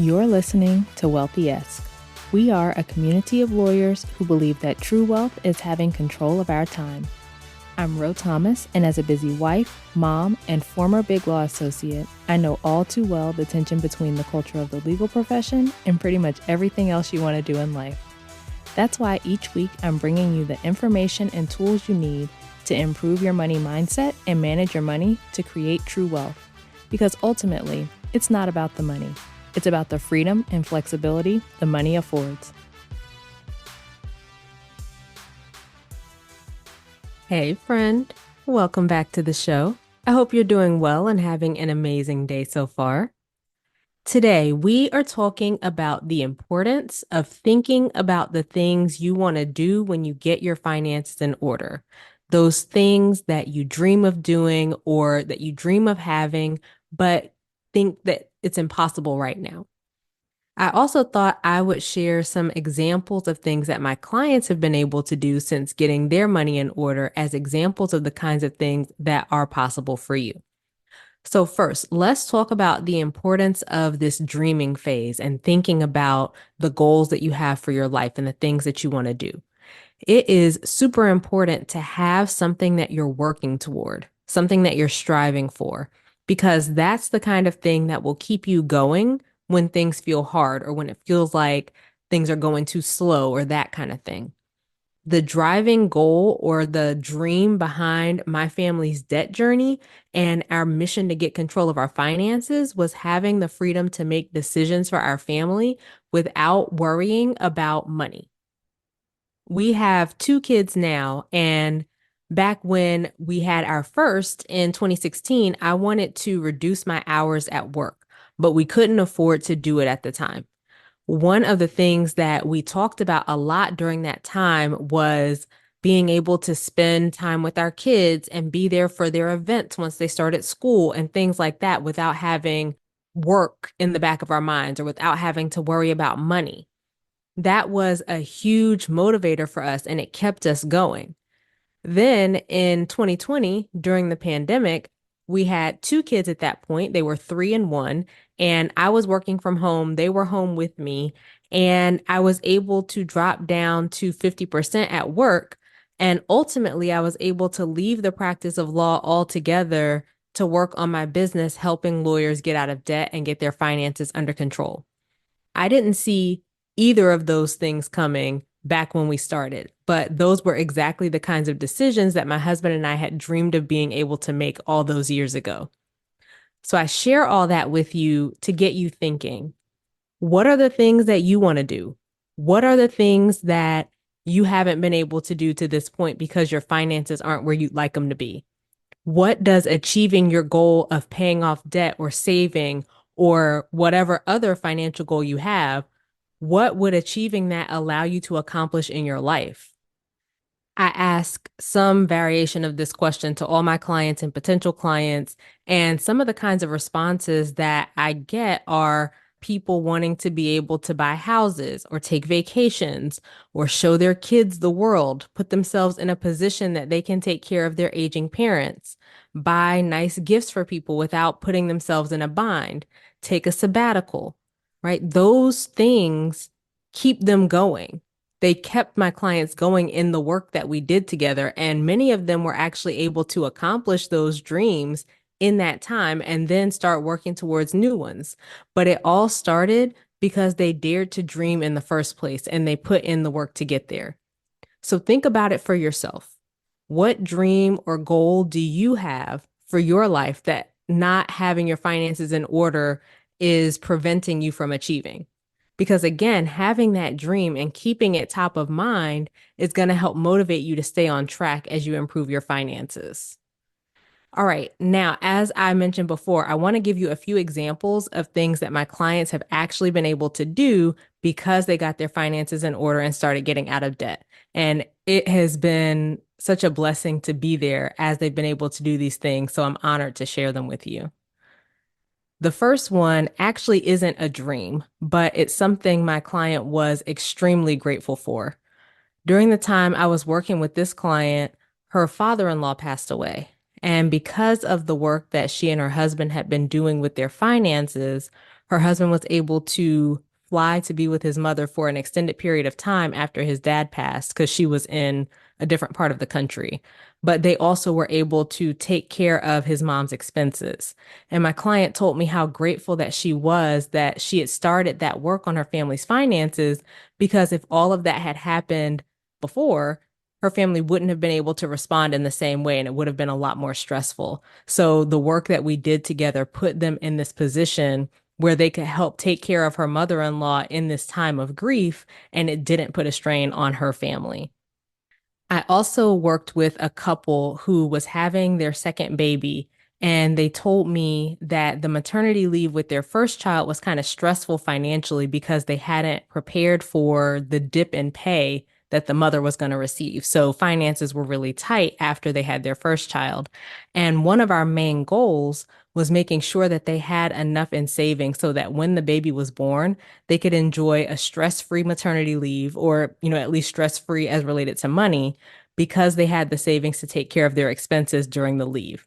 You're listening to Wealthy-esque. We are a community of lawyers who believe that true wealth is having control of our time. I'm Ro Thomas, and as a busy wife, mom, and former Big Law associate, I know all too well the tension between the culture of the legal profession and pretty much everything else you want to do in life. That's why each week I'm bringing you the information and tools you need to improve your money mindset and manage your money to create true wealth. Because ultimately, it's not about the money. It's about the freedom and flexibility the money affords. Hey, friend. Welcome back to the show. I hope you're doing well and having an amazing day so far. Today, we are talking about the importance of thinking about the things you want to do when you get your finances in order. Those things that you dream of doing or that you dream of having, but think that it's impossible right now. I also thought I would share some examples of things that my clients have been able to do since getting their money in order as examples of the kinds of things that are possible for you. So first, let's talk about the importance of this dreaming phase and thinking about the goals that you have for your life and the things that you want to do. It is super important to have something that you're working toward, something that you're striving for, because that's the kind of thing that will keep you going when things feel hard or when it feels like things are going too slow or that kind of thing. The driving goal or the dream behind my family's debt journey and our mission to get control of our finances was having the freedom to make decisions for our family without worrying about money. We have 2 kids now, and back when we had our first in 2016, I wanted to reduce my hours at work, but we couldn't afford to do it at the time. One of the things that we talked about a lot during that time was being able to spend time with our kids and be there for their events once they started school and things like that without having work in the back of our minds or without having to worry about money. That was a huge motivator for us and it kept us going. Then in 2020, during the pandemic, we had 2 kids at that point. They were 3 and 1, and I was working from home. They were home with me, and I was able to drop down to 50% at work. And ultimately, I was able to leave the practice of law altogether to work on my business, helping lawyers get out of debt and get their finances under control. I didn't see either of those things coming back when we started, but those were exactly the kinds of decisions that my husband and I had dreamed of being able to make all those years ago. So I share all that with you to get you thinking. What are the things that you want to do? What are the things that you haven't been able to do to this point because your finances aren't where you'd like them to be? What does achieving your goal of paying off debt or saving or whatever other financial goal you have, what would achieving that allow you to accomplish in your life? I ask some variation of this question to all my clients and potential clients, and some of the kinds of responses that I get are people wanting to be able to buy houses or take vacations or show their kids the world, put themselves in a position that they can take care of their aging parents, buy nice gifts for people without putting themselves in a bind, take a sabbatical, right? Those things keep them going. They kept my clients going in the work that we did together. And many of them were actually able to accomplish those dreams in that time and then start working towards new ones. But it all started because they dared to dream in the first place and they put in the work to get there. So think about it for yourself. What dream or goal do you have for your life that not having your finances in order is preventing you from achieving? Because again, having that dream and keeping it top of mind is going to help motivate you to stay on track as you improve your finances. All right. Now, as I mentioned before, I want to give you a few examples of things that my clients have actually been able to do because they got their finances in order and started getting out of debt. And it has been such a blessing to be there as they've been able to do these things. So I'm honored to share them with you. The first one actually isn't a dream, but it's something my client was extremely grateful for. During the time I was working with this client, her father-in-law passed away. And because of the work that she and her husband had been doing with their finances, Her husband was able to fly to be with his mother for an extended period of time after his dad passed because she was in a different part of the country. But they also were able to take care of his mom's expenses. And my client told me how grateful that she was that she had started that work on her family's finances, because if all of that had happened before, her family wouldn't have been able to respond in the same way and it would have been a lot more stressful. So the work that we did together put them in this position where they could help take care of her mother-in-law in this time of grief, and it didn't put a strain on her family. I also worked with a couple who was having their second baby, and they told me that the maternity leave with their first child was kind of stressful financially because they hadn't prepared for the dip in pay that the mother was going to receive. So finances were really tight after they had their first child. And one of our main goals was making sure that they had enough in savings so that when the baby was born, they could enjoy a stress-free maternity leave, or, at least stress-free as related to money, because they had the savings to take care of their expenses during the leave.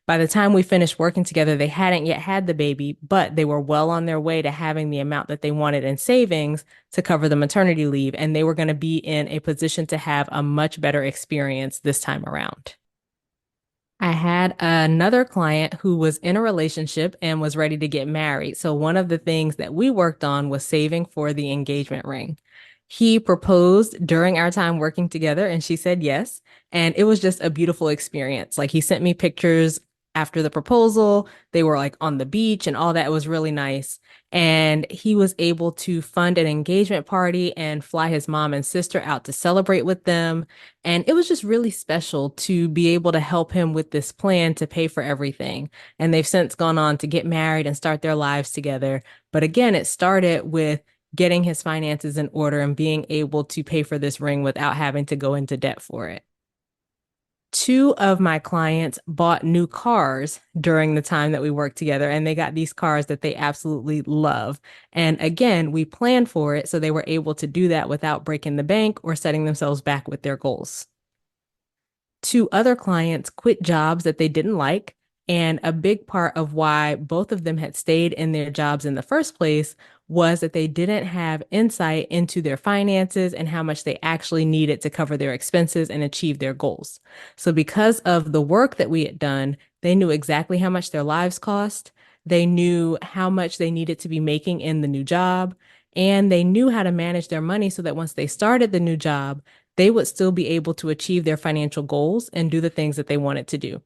By the time we finished working together, they hadn't yet had the baby, but they were well on their way to having the amount that they wanted in savings to cover the maternity leave, and they were going to be in a position to have a much better experience this time around. I had another client who was in a relationship and was ready to get married. So one of the things that we worked on was saving for the engagement ring. He proposed during our time working together and she said yes. And it was just a beautiful experience. Like, he sent me pictures after the proposal. They were like on the beach and all that. It was really nice. And he was able to fund an engagement party and fly his mom and sister out to celebrate with them. And it was just really special to be able to help him with this plan to pay for everything. And they've since gone on to get married and start their lives together. But again, it started with getting his finances in order and being able to pay for this ring without having to go into debt for it. Two of my clients bought new cars during the time that we worked together, and they got these cars that they absolutely love. And again, we planned for it, so they were able to do that without breaking the bank or setting themselves back with their goals. Two other clients quit jobs that they didn't like. And a big part of why both of them had stayed in their jobs in the first place was that they didn't have insight into their finances and how much they actually needed to cover their expenses and achieve their goals. So, because of the work that we had done, they knew exactly how much their lives cost. They knew how much they needed to be making in the new job. And they knew how to manage their money so that once they started the new job, they would still be able to achieve their financial goals and do the things that they wanted to do.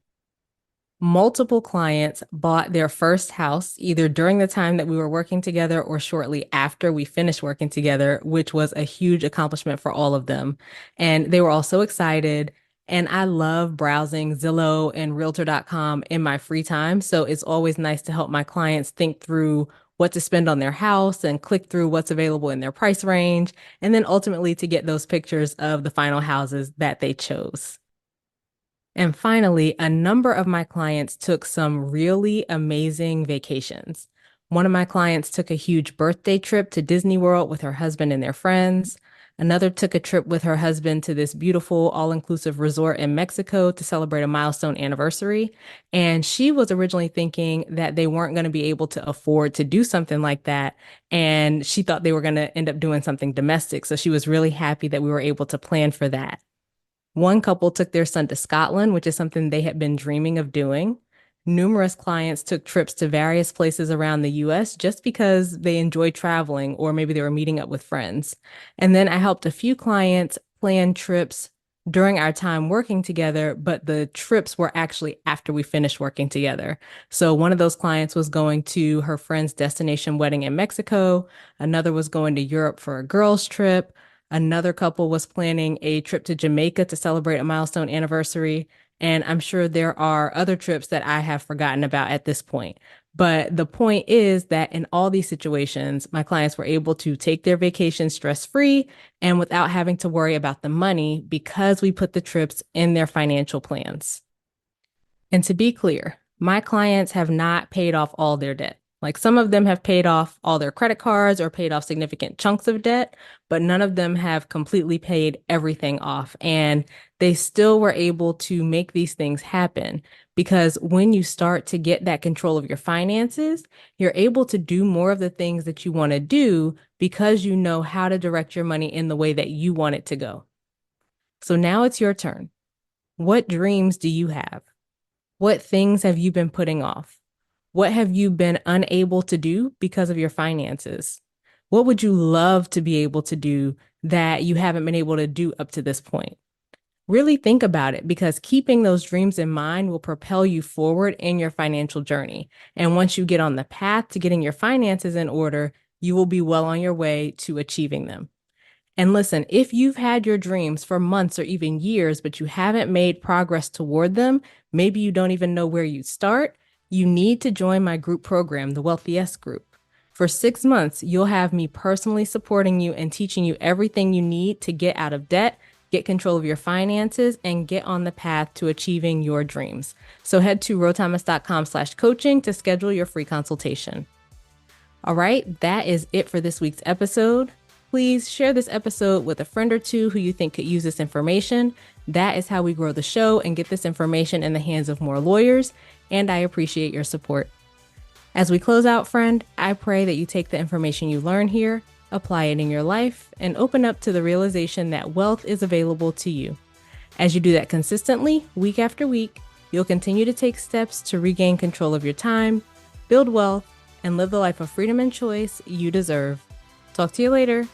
Multiple clients bought their first house either during the time that we were working together or shortly after we finished working together, which was a huge accomplishment for all of them. And they were all so excited. And I love browsing Zillow and Realtor.com in my free time. So it's always nice to help my clients think through what to spend on their house and click through what's available in their price range, and then ultimately to get those pictures of the final houses that they chose. And finally, a number of my clients took some really amazing vacations. One of my clients took a huge birthday trip to Disney World with her husband and their friends. Another took a trip with her husband to this beautiful all-inclusive resort in Mexico to celebrate a milestone anniversary. And she was originally thinking that they weren't going to be able to afford to do something like that. And she thought they were going to end up doing something domestic. So she was really happy that we were able to plan for that. One couple took their son to Scotland, which is something they had been dreaming of doing. Numerous clients took trips to various places around the US just because they enjoyed traveling, or maybe they were meeting up with friends. And then I helped a few clients plan trips during our time working together, but the trips were actually after we finished working together. So one of those clients was going to her friend's destination wedding in Mexico. Another was going to Europe for a girls' trip. Another couple was planning a trip to Jamaica to celebrate a milestone anniversary. And I'm sure there are other trips that I have forgotten about at this point. But the point is that in all these situations, my clients were able to take their vacation stress-free and without having to worry about the money because we put the trips in their financial plans. And to be clear, my clients have not paid off all their debt. Like some of them have paid off all their credit cards or paid off significant chunks of debt, but none of them have completely paid everything off. And they still were able to make these things happen because when you start to get that control of your finances, you're able to do more of the things that you want to do because you know how to direct your money in the way that you want it to go. So now it's your turn. What dreams do you have? What things have you been putting off? What have you been unable to do because of your finances? What would you love to be able to do that you haven't been able to do up to this point? Really think about it because keeping those dreams in mind will propel you forward in your financial journey. And once you get on the path to getting your finances in order, you will be well on your way to achieving them. And listen, if you've had your dreams for months or even years, but you haven't made progress toward them, maybe you don't even know where you start, you need to join my group program, the Wealthiest Group. For 6 months, you'll have me personally supporting you and teaching you everything you need to get out of debt, get control of your finances, and get on the path to achieving your dreams. So head to rothomas.com/coaching to schedule your free consultation. All right, that is it for this week's episode. Please share this episode with a friend or two who you think could use this information. That is how we grow the show and get this information in the hands of more lawyers, and I appreciate your support. As we close out, friend, I pray that you take the information you learn here, apply it in your life, and open up to the realization that wealth is available to you. As you do that consistently, week after week, you'll continue to take steps to regain control of your time, build wealth, and live the life of freedom and choice you deserve. Talk to you later.